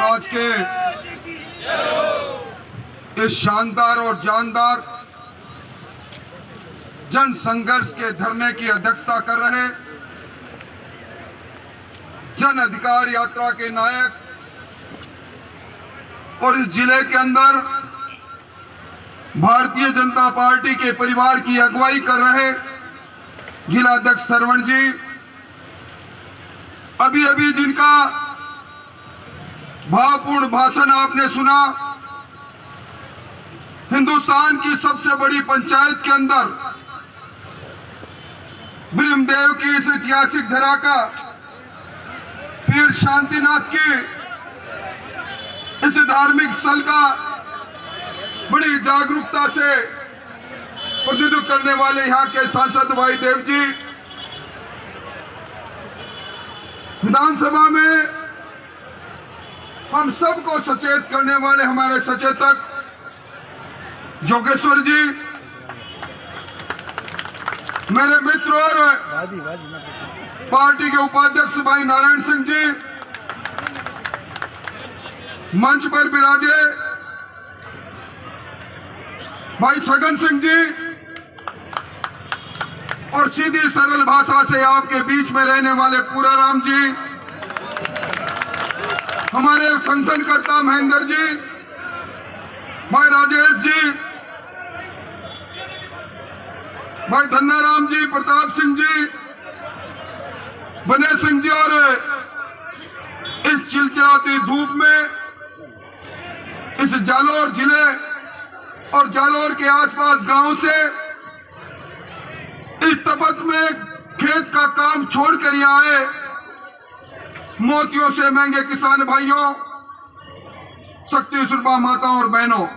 आज के इस शानदार और जानदार जन संघर्ष के धरने की अध्यक्षता कर रहे जन अधिकार यात्रा के नायक और इस जिले के अंदर भारतीय जनता पार्टी के परिवार की अगुवाई कर रहे जिला अध्यक्ष सरवण जी, अभी अभी जिनका भावपूर्ण भाषण आपने सुना, हिंदुस्तान की सबसे बड़ी पंचायत के अंदर ब्रह्मदेव की इस ऐतिहासिक धरा का, पीर शांतिनाथ के इस धार्मिक स्थल का बड़ी जागरूकता से प्रतिनिधित्व करने वाले यहाँ के सांसद भाई देव जी, विधानसभा में हम सबको सचेत करने वाले हमारे सचेतक जोगेश्वर जी, मेरे मित्र और पार्टी के उपाध्यक्ष भाई नारायण सिंह जी, मंच पर विराजे भाई छगन सिंह जी, और सीधी सरल भाषा से आपके बीच में रहने वाले पूराराम जी, हमारे संगठनकर्ता महेंद्र जी, भाई राजेश जी, भाई धन्नाराम जी, प्रताप सिंह जी, बने सिंह जी, और इस चिलचिलाती धूप में इस जालौर जिले और जालौर के आसपास गांव से इस तपस में खेत का काम छोड़कर यहाँ आए मोतियों से महंगे किसान भाइयों, शक्ति सुरभा माता और बहनों,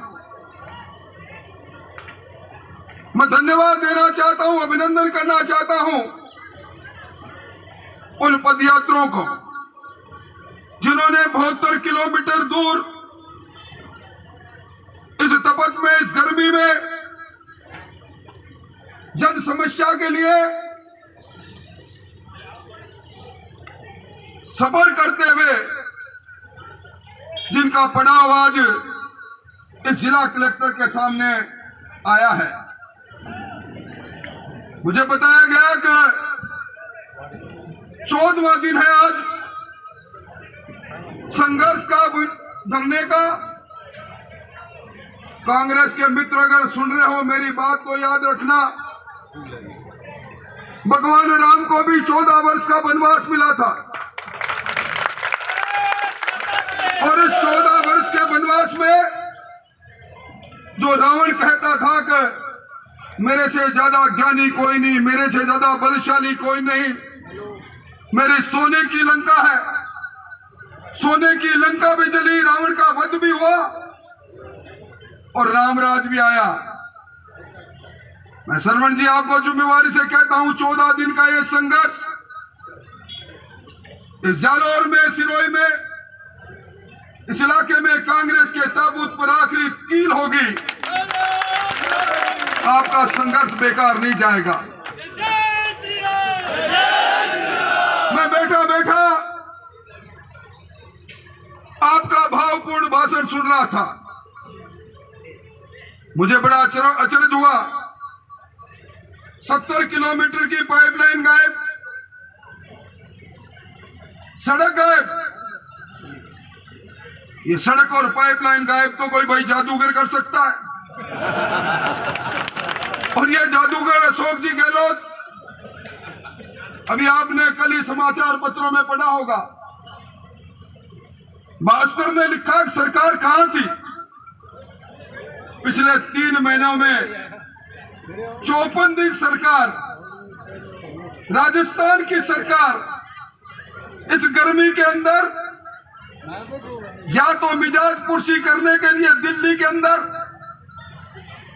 मैं धन्यवाद देना चाहता हूं, अभिनंदन करना चाहता हूं उन पदयात्रियों को जिन्होंने 72 किलोमीटर दूर इस तपस में, इस गर्मी में जन समस्या के लिए सफर करते हुए जिनका पड़ाव आज इस जिला कलेक्टर के सामने आया है। मुझे बताया गया कि 14वां दिन है आज संघर्ष का, धरने का। कांग्रेस के मित्र अगर सुन रहे हो मेरी बात को याद रखना, भगवान राम को भी 14 वर्ष का वनवास मिला था और इस 14 वर्ष के वनवास में जो रावण कहता था कि मेरे से ज्यादा ज्ञानी कोई नहीं, मेरे से ज्यादा बलशाली कोई नहीं, मेरी सोने की लंका है, सोने की लंका भी जली, रावण का वध भी हुआ और रामराज भी आया। मैं सरवण जी आपको जिम्मेवारी से कहता हूं, 14 दिन का ये संघर्ष इस जालौर में, सिरोही में, इस इलाके में कांग्रेस के ताबूत पर आखिरी कील होगी। आपका संघर्ष बेकार नहीं जाएगा। मैं बैठा बैठा आपका भावपूर्ण भाषण सुन रहा था, मुझे बड़ा अचरज हुआ। 70 किलोमीटर की पाइपलाइन गायब, सड़क गायब। ये सड़क और पाइपलाइन गायब तो कोई भाई जादूगर कर सकता है, और ये जादूगर अशोक जी गहलोत, अभी आपने कल ही समाचार पत्रों में पढ़ा होगा, भास्कर ने लिखा कि सरकार कहां थी। पिछले 3 महीनों में 54 दिन सरकार, राजस्थान की सरकार इस गर्मी के अंदर या तो मिजाज पुरसी करने के लिए दिल्ली के अंदर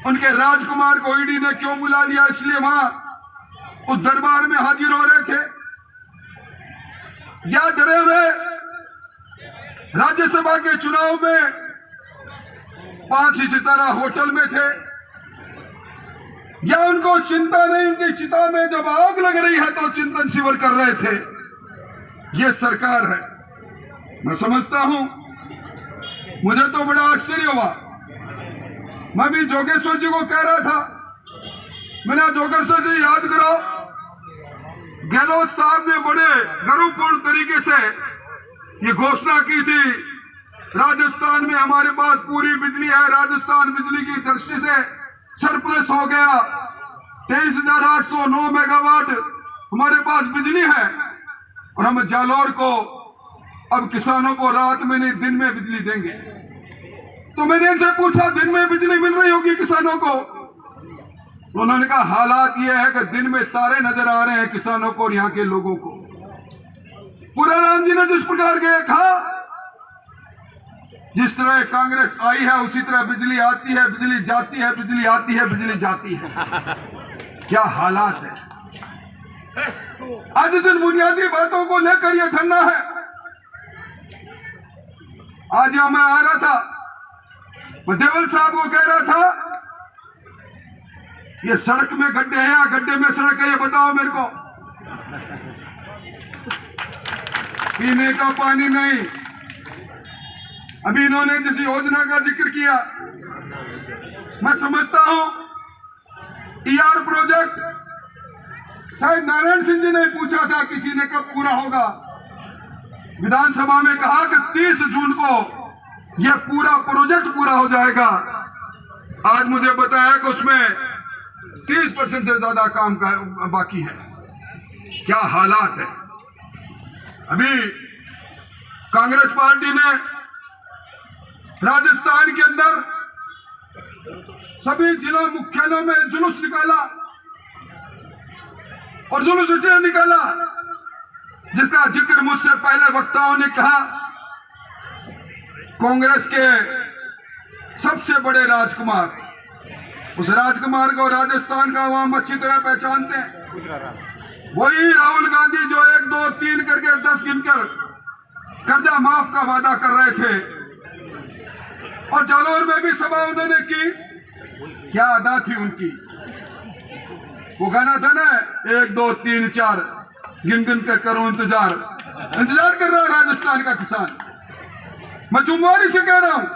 उनके राजकुमार को ईडी ने क्यों बुला लिया, इसलिए वहां उस दरबार में हाजिर हो रहे थे, या डरे हुए राज्यसभा के चुनाव में 5 सितारा होटल में थे, या उनको चिंता नहीं, उनकी चिता में जब आग लग रही है तो चिंतन शिविर कर रहे थे। ये सरकार है। मैं समझता हूं, मुझे तो बड़ा आश्चर्य हुआ। मैं भी जोगेश्वर जी को कह रहा था, मैंने जोगेश्वर जी याद करो, गहलोत साहब ने बड़े गर्वपूर्ण तरीके से ये घोषणा की थी, राजस्थान में हमारे पास पूरी बिजली है, राजस्थान बिजली की दृष्टि से सरप्लस हो गया, 23,809 मेगावाट हमारे पास बिजली है और हम जालौर को अब किसानों को रात में नहीं दिन में बिजली देंगे। तो मैंने इनसे पूछा, दिन में बिजली मिल रही होगी किसानों को? तो उन्होंने कहा हालात यह है कि दिन में तारे नजर आ रहे हैं किसानों को और यहाँ के लोगों को। पुराराम जी ने जिस प्रकार के कहा, जिस तरह कांग्रेस आई है उसी तरह बिजली आती है, बिजली जाती है, बिजली आती है, बिजली जाती है। क्या हालात है। आज जिन बुनियादी बातों को लेकर यह धरना है, आज यहां मैं आ रहा था, मैं देवल साहब को कह रहा था, ये सड़क में गड्ढे हैं या गड्ढे में सड़क है, ये बताओ मेरे को। पीने का पानी नहीं। अभी इन्होंने जिस योजना का जिक्र किया, मैं समझता हूं ईआर प्रोजेक्ट शायद नारायण सिंह जी ने पूछा था किसी ने कब पूरा होगा। विधानसभा में कहा कि 30 जून को यह पूरा प्रोजेक्ट पूरा हो जाएगा। आज मुझे बताया कि उसमें 30% से ज्यादा काम का बाकी है। क्या हालात है। अभी कांग्रेस पार्टी ने राजस्थान के अंदर सभी जिला मुख्यालयों में जुलूस निकाला और जुलूस इसलिए निकाला जिसका जिक्र मुझसे पहले वक्ताओं ने कहा। कांग्रेस के सबसे बड़े राजकुमार, उस राजकुमार को राजस्थान का आवाम अच्छी तरह पहचानते हैं। वही राहुल गांधी जो 1, 2, 3 करके 10 गिनकर कर्जा माफ का वादा कर रहे थे और जालौर में भी सभा उन्होंने की। क्या अदा थी उनकी। वो गाना था ना, 1, 2, 3, 4 गिन गिन कर करो इंतजार कर रहा है राजस्थान का किसान। मैं जुम्मेवारी से कह रहा हूं,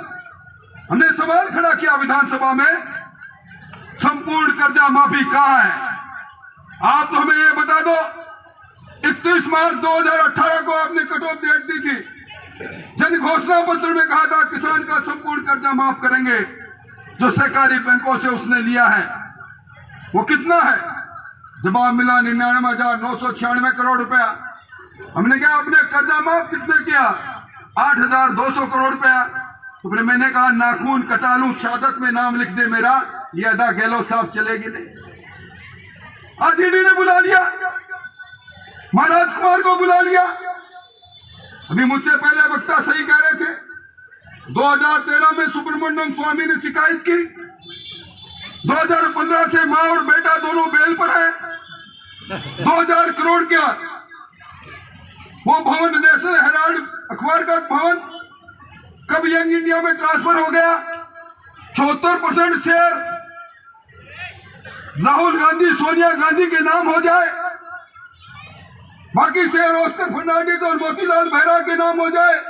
हमने सवाल खड़ा किया विधानसभा में, संपूर्ण कर्जा माफी कहां है? आप तो हमें ये बता दो। 31 मार्च 2018 को आपने कट ऑफ डेट दी थी, जन घोषणा पत्र में कहा था किसान का संपूर्ण कर्जा माफ करेंगे जो सहकारी बैंकों से उसने लिया है। वो कितना है? जवाब मिला 99,996 करोड़ रुपया। हमने क्या आपने कर्जा माफ कितने किया? 8,200 करोड़ रुपया। तो फिर मैंने कहा नाखून कटा लूं, शहादत में नाम लिख दे मेरा, ये अदा गहलोत साहब चलेगी नहीं। आज ईडी ने बुला लिया, महाराज कुमार को बुला लिया। अभी मुझसे पहले वक्ता सही कह रहे थे, 2013 में सुब्रमण्यम स्वामी ने शिकायत की। 2015 से मां और बेटा दोनों बेल पर है। 2000 करोड़ क्या वो भवन, नेशनल हेराल्ड अखबार का भवन, कब यंग इंडिया में ट्रांसफर हो गया। 74% शेयर राहुल गांधी, सोनिया गांधी के नाम हो जाए, बाकी शेयर ऑस्कर फर्नांडिस और मोतीलाल मेहरा के नाम हो जाए।